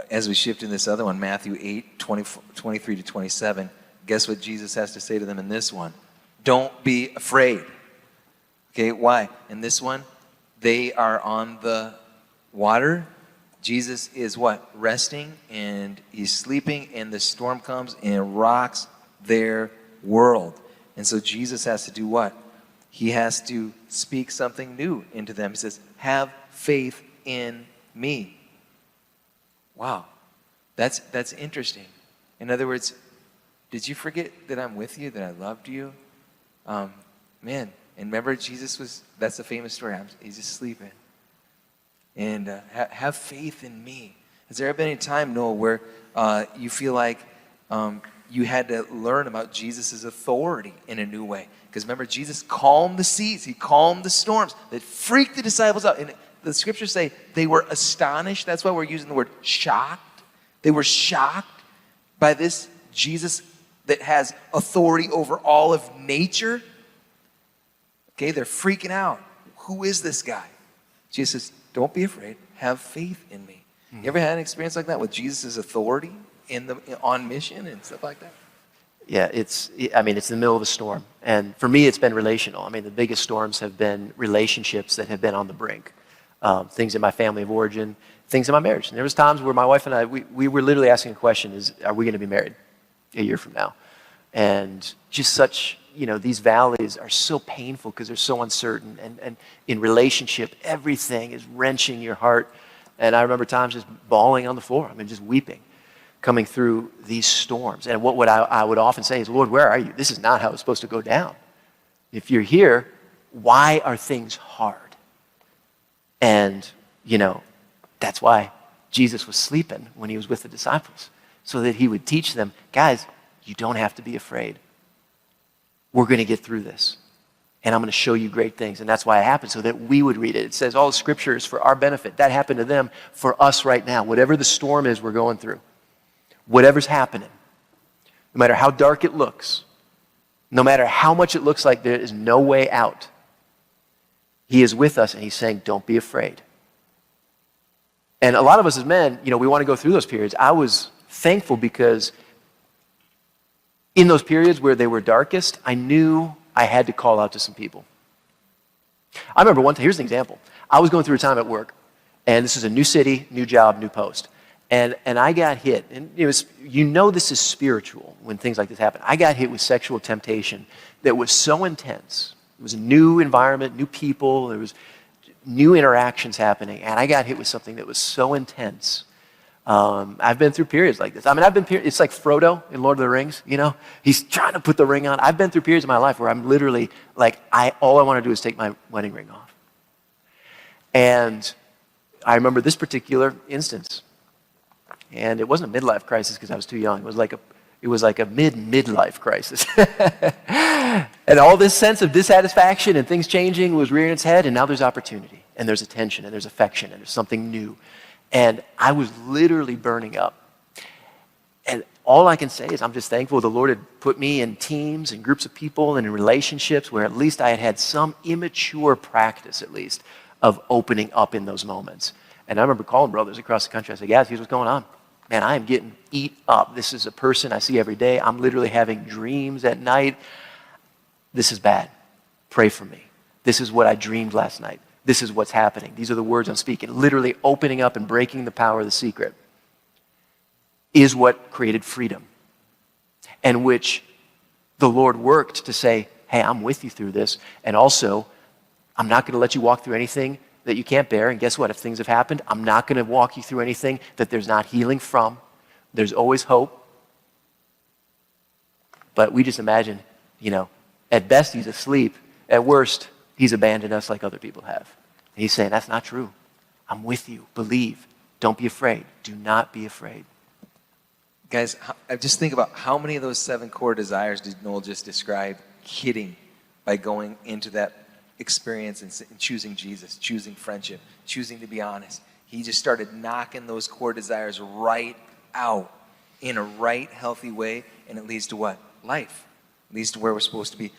as we shift in this other one, Matthew 8, 23 to 27, guess what Jesus has to say to them in this one? Don't be afraid. Okay, why? In this one, they are on the water. Jesus is what? Resting, and he's sleeping, and the storm comes and it rocks their world. And so Jesus has to do what? He has to speak something new into them. He says, have faith in me. Wow, that's interesting. In other words, did you forget that I'm with you, that I loved you? Man, and remember that's the famous story. He's just sleeping. And have faith in me. Has there ever been any time, Noah, where you feel like you had to learn about Jesus' authority in a new way? Because remember, Jesus calmed the seas. He calmed the storms that freaked the disciples out. And the scriptures say they were astonished. That's why we're using the word shocked. They were shocked by this Jesus that has authority over all of nature. Okay, they're freaking out. Who is this guy? Jesus says, don't be afraid. Have faith in me. You ever had an experience like that with Jesus' authority on mission and stuff like that? Yeah, it's the middle of a storm. And for me, it's been relational. I mean, the biggest storms have been relationships that have been on the brink. Things in my family of origin, things in my marriage. And there was times where my wife and I, we were literally asking a question, are we going to be married a year from now? And just such, these valleys are so painful because they're so uncertain. And in relationship, everything is wrenching your heart. And I remember times just bawling on the floor. Just weeping, coming through these storms. And what I would often say is, Lord, where are you? This is not how it's supposed to go down. If you're here, why are things hard? And, that's why Jesus was sleeping when he was with the disciples, so that he would teach them, guys, you don't have to be afraid. We're going to get through this. And I'm going to show you great things. And that's why it happened, so that we would read it. It says all the scripture is for our benefit. That happened to them for us right now. Whatever the storm is we're going through, whatever's happening, no matter how dark it looks, no matter how much it looks like there is no way out, he is with us and he's saying, don't be afraid. And a lot of us as men, we want to go through those periods. I was thankful because in those periods where they were darkest, I knew I had to call out to some people. I remember one time, here's an example. I was going through a time at work, and this is a new city, new job, new post. And I got hit, and it was, this is spiritual when things like this happen. I got hit with sexual temptation that was so intense. It was a new environment, new people, there was new interactions happening, and I got hit with something that was so intense. I've been through periods like this. It's like Frodo in Lord of the Rings, He's trying to put the ring on. I've been through periods of my life where I'm literally like, all I want to do is take my wedding ring off. And I remember this particular instance. And it wasn't a midlife crisis because I was too young. It was like a midlife crisis. And all this sense of dissatisfaction and things changing was rearing its head, and now there's opportunity, and there's attention, and there's affection, and there's something new. And I was literally burning up. And all I can say is I'm just thankful the Lord had put me in teams and groups of people and in relationships where at least I had had some immature practice, at least, of opening up in those moments. And I remember calling brothers across the country. I said, guys, here's what's going on. Man, I am getting eat up. This is a person I see every day. I'm literally having dreams at night. This is bad. Pray for me. This is what I dreamed last night. This is what's happening. These are the words I'm speaking. Literally opening up and breaking the power of the secret is what created freedom, and which the Lord worked to say, hey, I'm with you through this. And also, I'm not going to let you walk through anything that you can't bear. And guess what? If things have happened, I'm not going to walk you through anything that there's not healing from. There's always hope. But we just imagine, at best he's asleep. At worst, he's abandoned us like other people have. And he's saying, that's not true. I'm with you. Believe. Don't be afraid. Do not be afraid. Guys, I just think about how many of those 7 core desires did Noel just describe hitting by going into that experience and choosing Jesus, choosing friendship, choosing to be honest. He just started knocking those core desires right out in a right, healthy way, and it leads to what? Life. It leads to where we're supposed to be.